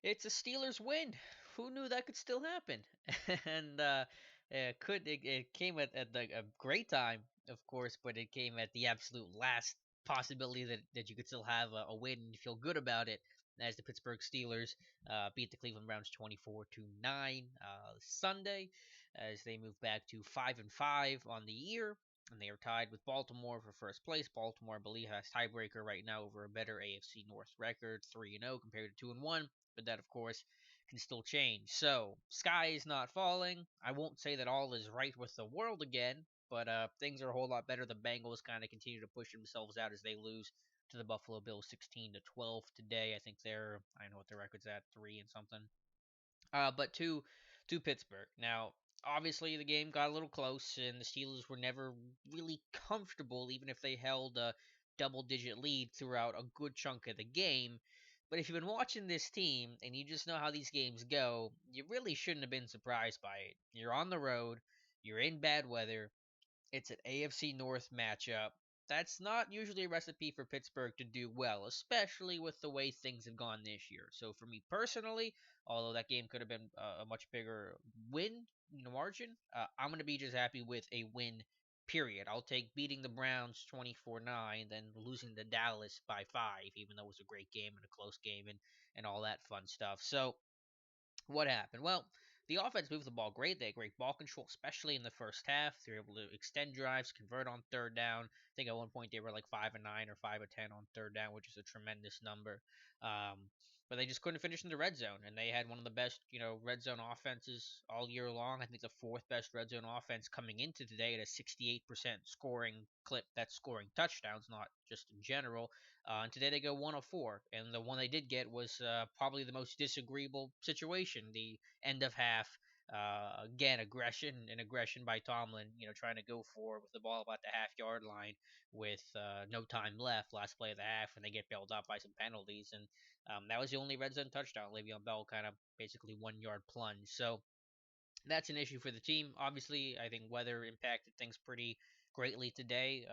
It's a Steelers win. Who knew that could still happen? and it came at a great time, of course, but it came at the absolute last possibility that you could still have a win and feel good about it. As the Pittsburgh Steelers beat the Cleveland Browns 24-9 Sunday, as they move back to 5-5 on the year, and they are tied with Baltimore for first place. Baltimore, I believe, has tiebreaker right now over a better AFC North record, 3-0 compared to 2-1. But that, of course, can still change. So, sky is not falling. I won't say that all is right with the world again, but things are a whole lot better. The Bengals kind of continue to push themselves out as they lose to the Buffalo Bills 16-12 today. I think I know what their record's at, 3 and something. But to Pittsburgh. Now, obviously, the game got a little close, and the Steelers were never really comfortable, even if they held a double-digit lead throughout a good chunk of the game. But if you've been watching this team and you just know how these games go, you really shouldn't have been surprised by it. You're on the road, you're in bad weather, it's an AFC North matchup. That's not usually a recipe for Pittsburgh to do well, especially with the way things have gone this year. So for me personally, although that game could have been a much bigger win margin, I'm going to be just happy with a win. Period. I'll take beating the Browns 24-9 than losing to Dallas by 5, even though it was a great game and a close game and all that fun stuff. So what happened? Well, the offense moved the ball great. They had great ball control, especially in the first half. They were able to extend drives, convert on third down. I think at one point they were like 5-9 or 5-10 on third down, which is a tremendous number. Um, but they just couldn't finish in the red zone, and they had one of the best, red zone offenses all year long. I think the fourth best red zone offense coming into today at a 68% scoring clip. That's scoring touchdowns, not just in general. And today they go 104, and the one they did get was probably the most disagreeable situation. The end of half, again, aggression by Tomlin. Trying to go for with the ball about the half-yard line with no time left, last play of the half, and they get bailed out by some penalties. And that was the only red zone touchdown. Le'Veon Bell kind of basically 1 yard plunge. So that's an issue for the team. Obviously, I think weather impacted things pretty greatly today.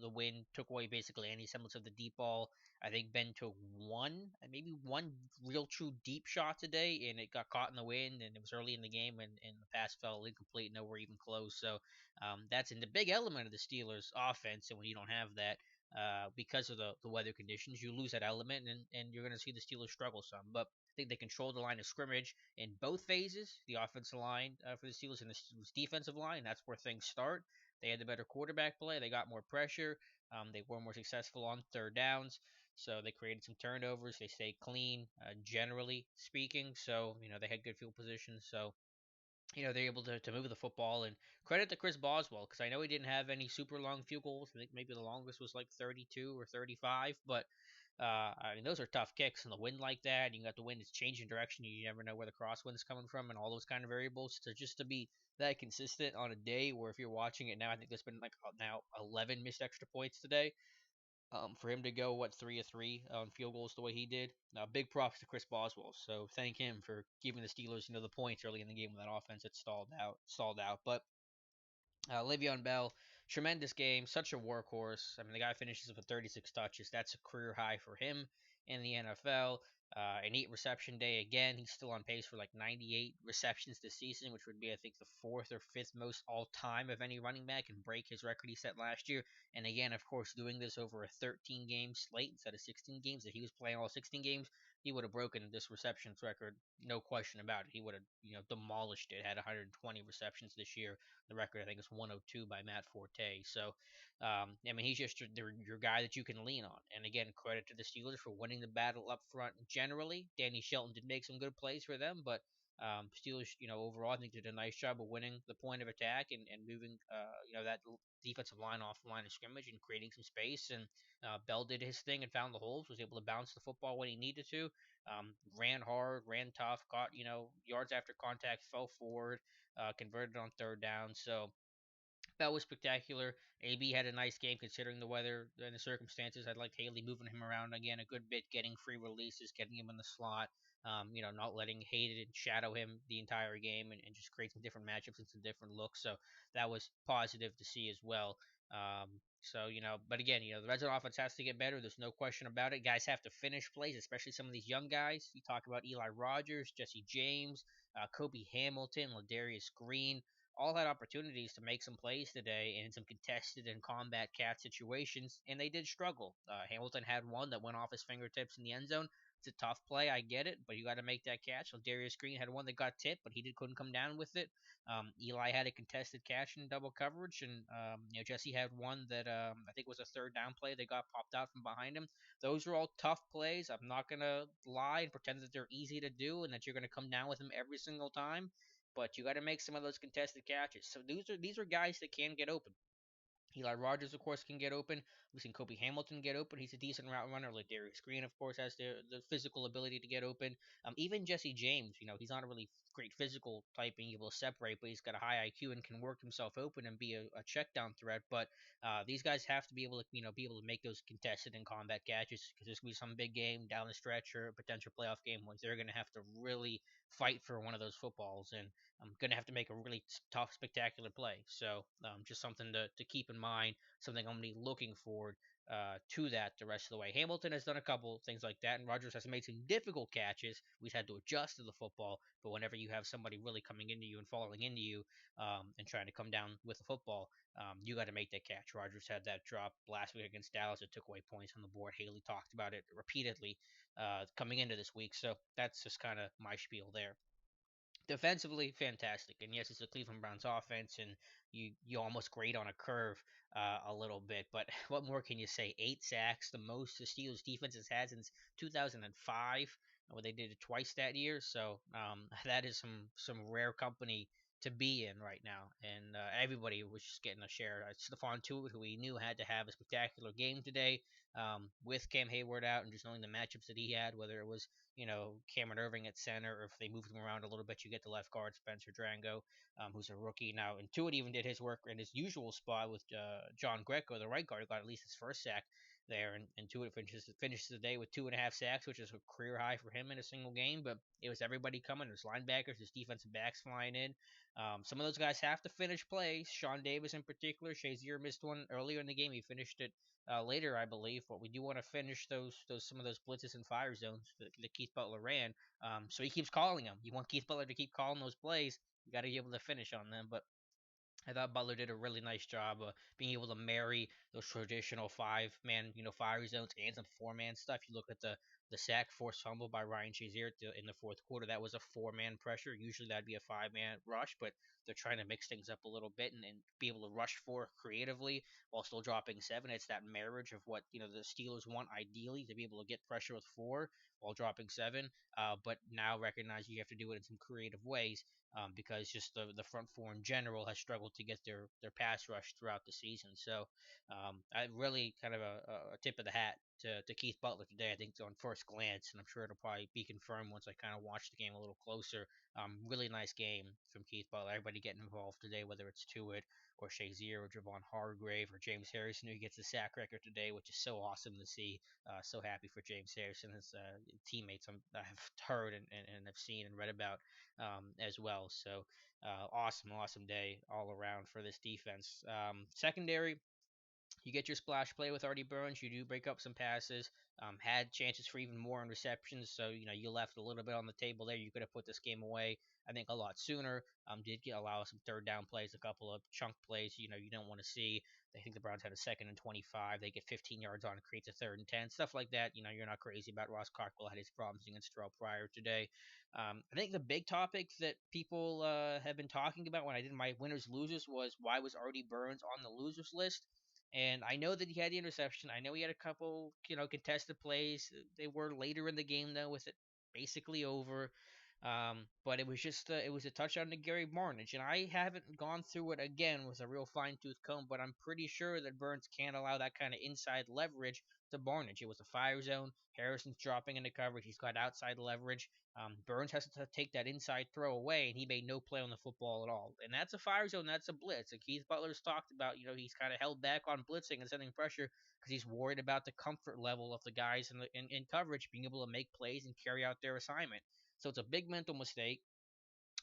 The wind took away basically any semblance of the deep ball. I think Ben took maybe one real true deep shot today, and it got caught in the wind, and it was early in the game, and the pass fell incomplete, nowhere even close. So that's in the big element of the Steelers' offense, and when you don't have that, because of the weather conditions, you lose that element, and you're going to see the Steelers struggle some. But I think they controlled the line of scrimmage in both phases, the offensive line for the Steelers and the Steelers defensive line. That's where things start. They had the better quarterback play. They got more pressure. They were more successful on third downs. So they created some turnovers. They stayed clean, generally speaking. So, they had good field position. So, they're able to move the football. And credit to Chris Boswell, because I know he didn't have any super long field goals. I think maybe the longest was like 32 or 35. But I mean, those are tough kicks in the wind like that. You got the wind is changing direction. You never know where the crosswind is coming from, and all those kind of variables. So just to be that consistent on a day where if you're watching it now, I think there's been like now 11 missed extra points today. For him to go 3 of 3 on field goals the way he did, big props to Chris Boswell. So thank him for giving the Steelers the points early in the game when that offense had stalled out. But Le'Veon Bell, tremendous game, such a workhorse. I mean, the guy finishes with 36 touches. That's a career high for him in the NFL. An 8 reception day again. He's still on pace for like 98 receptions this season, which would be, I think, the fourth or fifth most all time of any running back and break his record he set last year. And again, of course, doing this over a 13 game slate instead of 16 games. If he was playing all 16 games, he would have broken this receptions record, no question about it. He would have, demolished it. Had 120 receptions this year. The record, I think, is 102 by Matt Forte. So, I mean, he's just your guy that you can lean on. And again, credit to the Steelers for winning the battle up front. Generally, Danny Shelton did make some good plays for them, but Steelers, overall, I think did a nice job of winning the point of attack and moving, that defensive line off the line of scrimmage and creating some space. And Bell did his thing and found the holes, was able to bounce the football when he needed to. Ran hard, ran tough, got yards after contact, fell forward, converted on third down. So That was spectacular. AB had a nice game considering the weather and the circumstances. I liked Haley moving him around again a good bit, getting free releases, getting him in the slot. Not letting Hayden shadow him the entire game, and just create some different matchups and some different looks. So that was positive to see as well. But again, the red zone offense has to get better. There's no question about it. Guys have to finish plays, especially some of these young guys. You talk about Eli Rogers, Jesse James, Kobe Hamilton, Ladarius Green, all had opportunities to make some plays today in some contested and combat catch situations, and they did struggle. Hamilton had one that went off his fingertips in the end zone. It's a tough play, I get it, but you got to make that catch. So Darius Green had one that got tipped, but couldn't come down with it. Eli had a contested catch in double coverage, and Jesse had one that I think was a third down play. They got popped out from behind him. Those are all tough plays. I'm not gonna lie and pretend that they're easy to do and that you're gonna come down with them every single time, but you got to make some of those contested catches. So these are guys that can get open. Eli Rogers, of course, can get open. We've seen Kobe Hamilton get open. He's a decent route runner. Like Darius Green, of course, has the physical ability to get open. Even Jesse James, he's not a really great physical type being able to separate, but he's got a high IQ and can work himself open and be a check down threat. But these guys have to be able to, be able to make those contested and combat catches because there's going to be some big game down the stretch or a potential playoff game where they're going to have to really fight for one of those footballs. And I'm going to have to make a really tough, spectacular play. So just something to keep in mind, something I'm going to be looking forward to that the rest of the way. Hamilton has done a couple things like that, and Rogers has made some difficult catches. We've had to adjust to the football, but whenever you have somebody really coming into you and falling into you and trying to come down with the football, you got to make that catch. Rogers had that drop last week against Dallas. It took away points on the board. Haley talked about it repeatedly coming into this week, so that's just kind of my spiel there. Defensively, fantastic, and yes, it's the Cleveland Browns offense, and you almost grade on a curve a little bit. But what more can you say? 8 sacks, the most the Steelers defense has had since 2005, where they did it twice that year. So that is some rare company to be in right now, and everybody was just getting a share. Stephon Tuitt, who we knew had to have a spectacular game today, with Cam Hayward out, and just knowing the matchups that he had, whether it was Cameron Irving at center, or if they moved him around a little bit, you get the left guard Spencer Drango, who's a rookie now. And Tuitt even did his work in his usual spot with John Greco, the right guard, who got at least his first sack there. And Tuitt finishes the day with 2.5 sacks, which is a career high for him in a single game. But it was everybody coming. There's linebackers, there's defensive backs flying in. Some of those guys have to finish plays. Sean Davis in particular. Shazier missed one earlier in the game. He finished it later, I believe. But we do want to finish those some of those blitzes and fire zones that Keith Butler ran. So he keeps calling them. You want Keith Butler to keep calling those plays. You got to be able to finish on them. But I thought Butler did a really nice job of being able to marry those traditional five-man, fire zones and some four-man stuff. You look at the sack forced fumble by Ryan Shazier in the fourth quarter. That was a four-man pressure. Usually that'd be a five-man rush, but they're trying to mix things up a little bit and be able to rush four creatively while still dropping seven. It's that marriage of what the Steelers want ideally, to be able to get pressure with four while dropping seven. But now recognize you have to do it in some creative ways, because just the front four in general has struggled to get their pass rush throughout the season. So I really kind of a tip of the hat to Keith Butler today. I think on first glance, and I'm sure it'll probably be confirmed once I kind of watch the game a little closer. Really nice game from Keith Butler. Everybody getting involved today, whether it's Tuitt or Shazier or Javon Hargrave or James Harrison, who gets the sack record today, which is so awesome to see. So happy for James Harrison, his teammates I've heard and have seen and read about as well. So awesome day all around for this defense. Secondary, you get your splash play with Artie Burns. You do break up some passes. Had chances for even more in receptions. So you left a little bit on the table there. You could have put this game away, I think, a lot sooner. Allow some third down plays, a couple of chunk plays. You don't want to see. I think the Browns had a second and 25. They get 15 yards on, creates a third and 10, stuff like that. You're not crazy about. Ross Cockrell had his problems against Terrell Pryor today. I think the big topic that people have been talking about when I did my winners losers was, why was Artie Burns on the losers list? And I know that he had the interception. I know he had a couple, contested plays. They were later in the game though, with it basically over. But it was just it was a touchdown to Gary Barnidge, and I haven't gone through it again with a real fine tooth comb, but I'm pretty sure that Burns can't allow that kind of inside leverage to Barnage. It was a fire zone. Harrison's dropping into coverage. He's got outside leverage. Burns has to take that inside throw away, and he made no play on the football at all. And that's a fire zone. That's a blitz. And Keith Butler's talked about, he's kind of held back on blitzing and sending pressure because he's worried about the comfort level of the guys in coverage being able to make plays and carry out their assignment. So it's a big mental mistake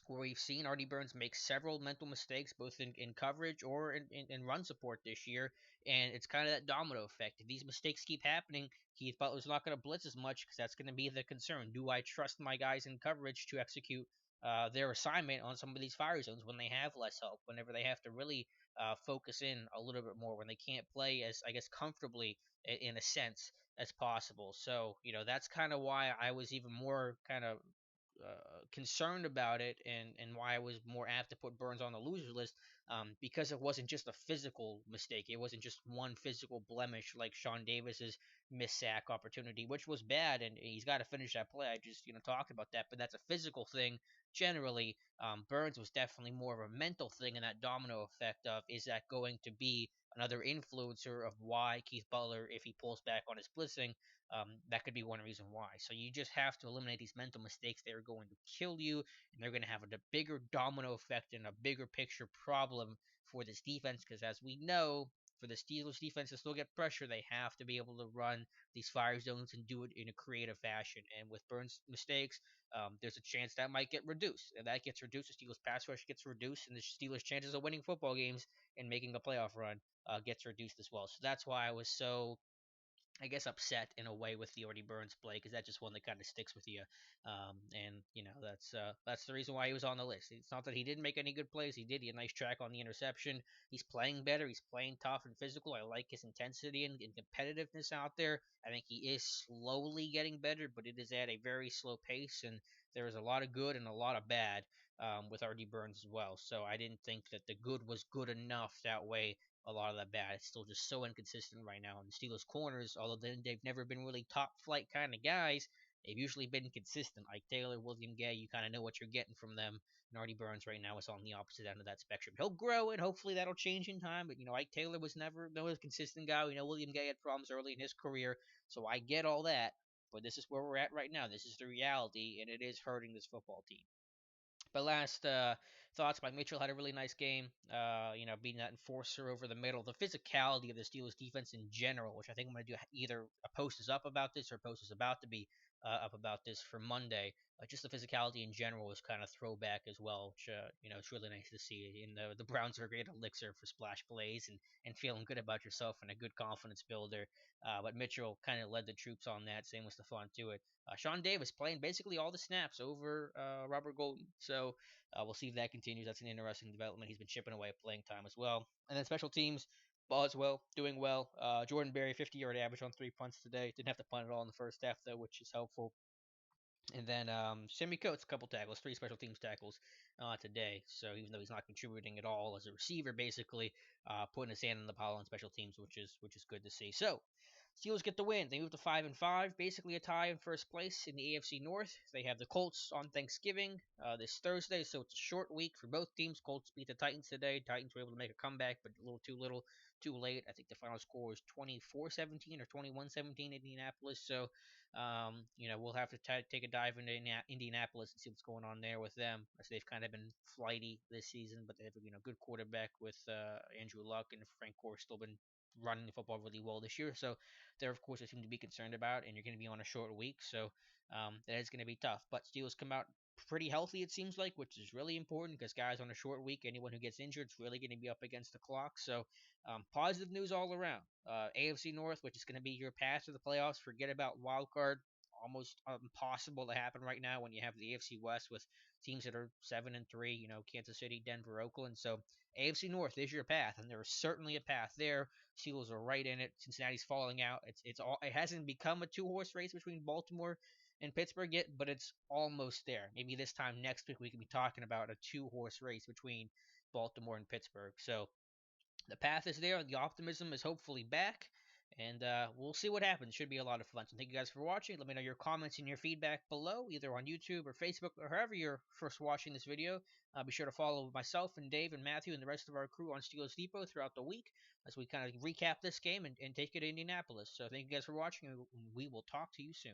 where we've seen Artie Burns make several mental mistakes, both in coverage or in run support this year, and it's kind of that domino effect. If these mistakes keep happening, Keith Butler's not going to blitz as much because that's going to be the concern. Do I trust my guys in coverage to execute their assignment on some of these fire zones when they have less help, whenever they have to really focus in a little bit more, when they can't play as, I guess, comfortably in a sense as possible. So, that's kind of why I was even more kind of concerned about it, and why I was more apt to put Burns on the loser list, because it wasn't just a physical mistake. It wasn't just one physical blemish like Sean Davis's missed sack opportunity, which was bad, and he's got to finish that play. I just talked about that, but that's a physical thing generally. Burns was definitely more of a mental thing, and that domino effect of, is that going to be another influencer of why Keith Butler, if he pulls back on his blitzing, that could be one reason why. So you just have to eliminate these mental mistakes. They're going to kill you, and they're going to have a bigger domino effect and a bigger picture problem for this defense. Because as we know, for the Steelers defense to still get pressure, they have to be able to run these fire zones and do it in a creative fashion. And with Burns' mistakes, there's a chance that might get reduced. And that gets reduced, the Steelers' pass rush gets reduced, and the Steelers' chances of winning football games and making a playoff run gets reduced as well. So that's why I was so, I guess, upset in a way with the Artie Burns play, because that's just one that kind of sticks with you. And that's the reason why he was on the list. It's not that he didn't make any good plays. He did. He had a nice track on the interception. He's playing better. He's playing tough and physical. I like his intensity and competitiveness out there. I think he is slowly getting better, but it is at a very slow pace. And there is a lot of good and a lot of bad with Artie Burns as well. So I didn't think that the good was good enough that way a lot of that bad. It's still just so inconsistent right now. And the Steelers corners, although they've never been really top flight kind of guys, they've usually been consistent. Like Taylor, William Gay, you kind of know what you're getting from them. And Artie Burns right now is on the opposite end of that spectrum. He'll grow, and hopefully that'll change in time. But Ike Taylor was never a consistent guy. William Gay had problems early in his career, so I get all that. But this is where we're at right now. This is the reality, and it is hurting this football team. But last thoughts, Mike Mitchell had a really nice game. Beating that enforcer over the middle. The physicality of the Steelers defense in general, which I think I'm going to do, either a post is up about this or a post is about to be up about this for Monday. Just the physicality in general was kind of throwback as well, which it's really nice to see. And the Browns are a great elixir for splash plays and feeling good about yourself, and a good confidence builder. But Mitchell kind of led the troops on that. Same with Stephon Tuitt. Sean Davis playing basically all the snaps over Robert Golden. So we'll see if that continues. That's an interesting development. He's been chipping away at playing time as well. And then special teams, Boswell doing well. Jordan Berry, 50-yard average on 3 punts today. Didn't have to punt at all in the first half, though, which is helpful. And then Sammy Coates, a couple tackles, 3 special teams tackles today. So even though he's not contributing at all as a receiver, basically putting his hand in the pile on special teams, which is good to see. So Steelers get the win. They move to 5-5, basically a tie in first place in the AFC North. They have the Colts on Thanksgiving this Thursday, so it's a short week for both teams. Colts beat the Titans today. Titans were able to make a comeback, but a little too late. I think the final score was 24-17 or 21-17 Indianapolis. So we'll have to take a dive into Indianapolis and see what's going on there with them, as they've kind of been flighty this season, but they have a good quarterback with Andrew Luck, and Frank Gore still been running the football really well this year. So there, of course, I seem to be concerned about, and you're going to be on a short week, so that is going to be tough. But Steelers come out pretty healthy, it seems like, which is really important, because guys on a short week, anyone who gets injured is really going to be up against the clock. So positive news all around. AFC North, which is going to be your path to the playoffs. Forget about wild card. Almost impossible to happen right now when you have the AFC West with teams that are 7-3. Kansas City, Denver, Oakland. So AFC North is your path, and there is certainly a path there. Steelers are right in it. Cincinnati's falling out. It hasn't become a 2-horse race between Baltimore and Pittsburgh yet, but it's almost there. Maybe this time next week we could be talking about a 2-horse race between Baltimore and Pittsburgh. So the path is there. The optimism is hopefully back. And we'll see what happens. Should be a lot of fun. So thank you guys for watching. Let me know your comments and your feedback below, either on YouTube or Facebook or however you're first watching this video. Be sure to follow myself and Dave and Matthew and the rest of our crew on Steelers Depot throughout the week as we kind of recap this game and take it to Indianapolis. So thank you guys for watching, and we will talk to you soon.